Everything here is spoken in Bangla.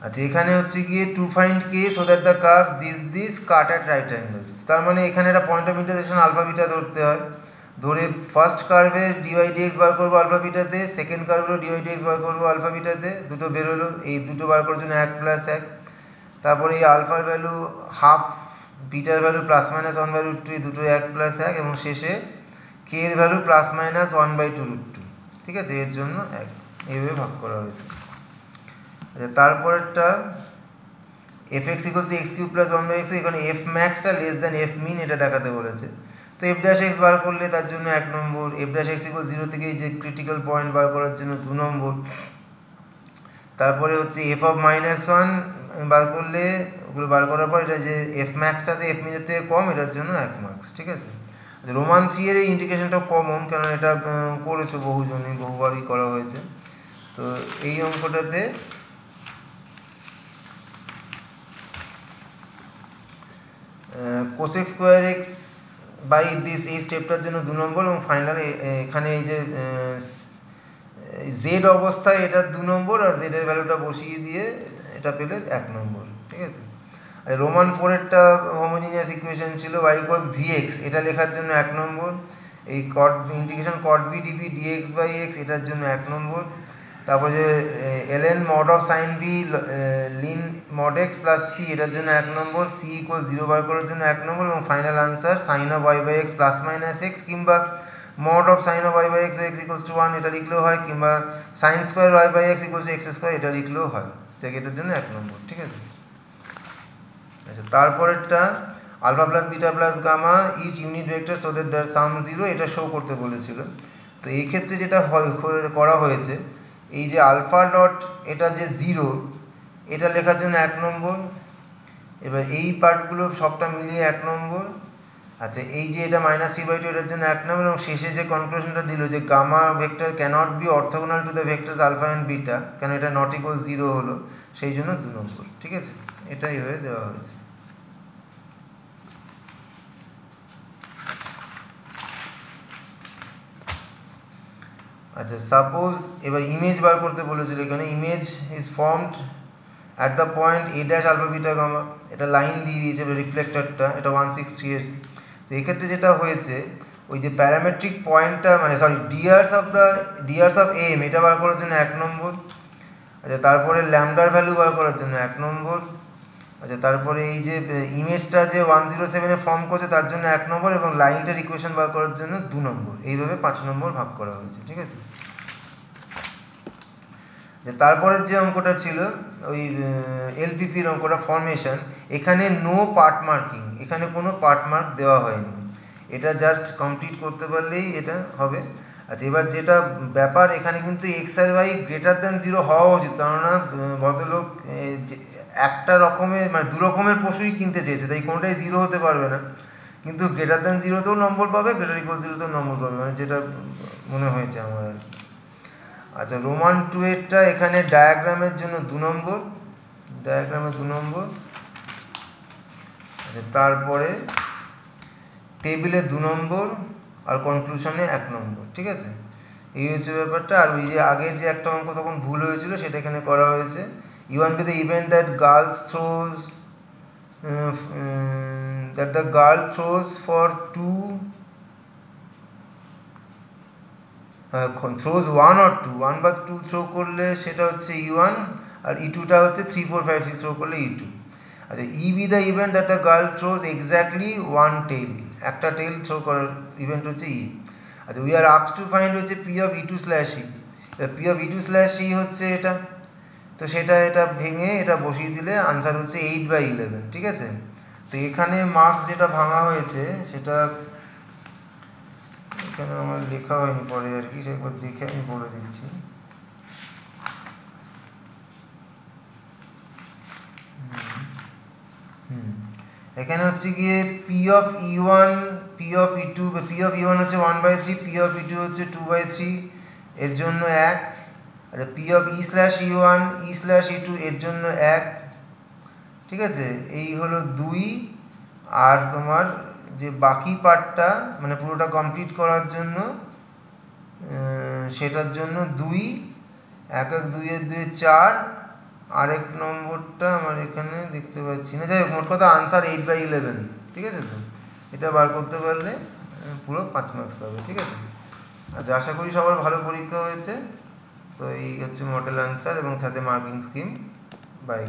আচ্ছা, এখানে হচ্ছে গিয়ে to find k so that the curve this cut at right angles. তার মানে এখানে একটা point of intersection alpha beta ধরতে হয়। ধরে ফার্স্ট কার্ভের ডিওয়াই ডিএক্স বার করবো আলফা বিটাতে, সেকেন্ড কার্ভেরও ডিওয়াই ডিএক্স বার করবো আলফা বিটাতে, দুটো বেরোলো। এই দুটো বার করার জন্য 1+1। তারপরে এই আলফার ভ্যালু হাফ, বিটার ভ্যালু +-1/√2, এই দুটো 1+1, এবং শেষে কে এর ভ্যালু +-1/2√2। ঠিক আছে, এর জন্য 1, এইভাবে ভাগ করা হয়েছে। আচ্ছা, তারপরেরটা fx = x³ + 1/x, এখানে f ম্যাক্সটা লেস দ্যান f মিন এটা দেখাতে বলেছে। তো f'(x) বার করলে তার জন্য 1 নম্বর, f'(x) = 0 থেকে যে ক্রিটিক্যাল পয়েন্ট বার করার জন্য 2 নম্বর। তারপরে হচ্ছে f(-1) বার করলে, ওগুলো বার করার পর এটা যে f ম্যাক্সটা আছে f মিনের থেকে কম, এটার জন্য 1 মার্কস। ঠিক আছে, রোমান 3 এর এই ইন্ডিকেশনটা কমন, কারণ এটা করেছো বহুজনই, বহুবারই করা হয়েছে। তো এই অঙ্কটাতে cosec square x by this, এই স্টেপটার জন্য 2 নম্বর, এবং ফাইনাল এখানে এই যে জেড অবস্থায় এটা 2 নম্বর, আর জেডের ভ্যালুটা বসিয়ে দিয়ে এটা পেলে 1 নম্বর। ঠিক আছে, আর রোমান 4 এরটা হোমোজিনিয়াস ইকুয়েশন ছিল y = vx, এটা লেখার জন্য 1 নম্বর। এই কট integration cot v dv dx/x, এটার জন্য 1 নম্বর। তারপরে ln mod of sin v ln mod x plus c, এটার জন্য 1 নম্বর। c = 0 বার করার জন্য 1 নম্বর, এবং final answer sin of y/x +-x, কিংবা mod of sin of y/x x = 1 এটা লিখলেও হয়, কিংবা sin square y/x = x² এটা লিখলেও হয়। ঠিক, এটার জন্য 1 নম্বর। ঠিক আছে। আচ্ছা, তারপরেরটা alpha plus beta plus gamma each unit vector so that there sum 0, এটা শো করতে বলেছিল। তো এই ক্ষেত্রে যেটা করা হয়েছে, এই যে আলফা ডট এটা যে 0, এটা লেখার জন্য 1 নম্বর। এবার এই পার্টগুলো সবটা মিলিয়ে 1 নম্বর। আচ্ছা, এই যে এটা -3/2, এটার জন্য 1 নম্বর, এবং শেষে যে কনক্লুশনটা দিল যে gamma vector cannot be orthogonal to the vectors alpha and beta, কেন এটা নট ইকুয়াল 0 হলো, সেই জন্য 2 নম্বর। ঠিক আছে, এটাই হয়ে দেওয়া হয়েছে। আচ্ছা, সাপোজ এবার ইমেজ বার করতে বলেছিল। এখানে image is formed at the point a' alpha beta gamma, এটা লাইন দিয়ে দিয়েছে রিফ্লেক্টরটা, এটা 163 এর। তো এক্ষেত্রে যেটা হয়েছে, ওই যে প্যারামেট্রিক পয়েন্টটা, মানে সরি ডিয়ার্স অফ এম, এটা বার করার জন্য 1 নম্বর। আচ্ছা, তারপরে ল্যামডার ভ্যালু বার করার জন্য 1 নম্বর। আচ্ছা, তারপরে এই যে ইমেজটা যে 107-এ ফর্ম করছে তার জন্য 1 নম্বর, এবং লাইনটার ইকুয়েশন বার করার জন্য 2 নম্বর। এইভাবে 5 নম্বর ভাগ করা হয়েছে। ঠিক আছে, তারপরের যে অঙ্কটা ছিল ওই এলপিপির অঙ্কটা, ফর্মেশন, এখানে নো পার্ট মার্কিং, এখানে কোনো পার্ট মার্ক দেওয়া হয়নি, এটা জাস্ট কমপ্লিট করতে পারলেই এটা হবে। আচ্ছা, এবার যেটা ব্যাপার, এখানে কিন্তু এক্স আর ওয়াই >0 হওয়া উচিত, কেননা ভদ্রলোক একটা রকমের, মানে 2 রকমের পশুই কিনতে চেয়েছে, তাই কোনোটাই 0 হতে পারবে না। কিন্তু >0-তেও নম্বর পাবে, >0-তেও নম্বর পাবে, মানে যেটা মনে হয়েছে আমার আর কি। আচ্ছা, রোমান 2 এরটা এখানে ডায়াগ্রামের জন্য 2 নম্বর, ডায়াগ্রামে 2 নম্বর। আচ্ছা, তারপরে টেবিলে 2 নম্বর, আর কনক্লুশনে 1 নম্বর। ঠিক আছে, এই হচ্ছে ব্যাপারটা। আর ওই যে আগের যে একটা অঙ্ক তখন ভুল হয়েছিল, সেটা এখানে করা হয়েছে। Even with the event that the girl throws for 2 throws 1 or 2, 1 বা 2 থ্রো করলে সেটা হচ্ছে E1, আর E2টা হচ্ছে 3, 4, 5, 6 থ্রো করলে E2। আচ্ছা, E B the event that the girl throws exactly 1 টেল, একটা টেল থ্রো করার ইভেন্ট হচ্ছে ই। আচ্ছা, we are asked to find হচ্ছে P(E2/E), P(E2/E) হচ্ছে এটা, তো সেটা এটা ভেঙে এটা বসিয়ে দিলে আনসার হচ্ছে 8/11। ঠিক আছে, তো এখানে মার্কস যেটা ভাঙা হয়েছে সেটা এখানে আমার লেখা হয়নি পরে আর কি, সেটা দেখে আমি বলে দিচ্ছি। এখানে হচ্ছে গিয়ে P(E1), P(E2), P(E1) হচ্ছে 1/3, P(E2) হচ্ছে 2/3, এর জন্য 1। আচ্ছা, P(E/E1), E/E2 এর জন্য 1। ঠিক আছে, এই হলো 2। আর তোমার যে বাকি পার্টটা, মানে পুরোটা কমপ্লিট করার জন্য, সেটার জন্য 2, 1 1 2 2 4, আরেক নম্বরটা আমার এখানে দেখতে পাচ্ছি না, যাই হোক মোট কথা আনসার 8/11, ঠিক আছে তো, এটা বার করতে পারলে পুরো 5 মার্কস পাবে, ঠিক আছে। আচ্ছা, আশা করি সবার ভালো পরীক্ষা হয়েছে। তো এই হচ্ছে মডেল আনসার এবং সাথে মার্কিং স্কিম। বাই।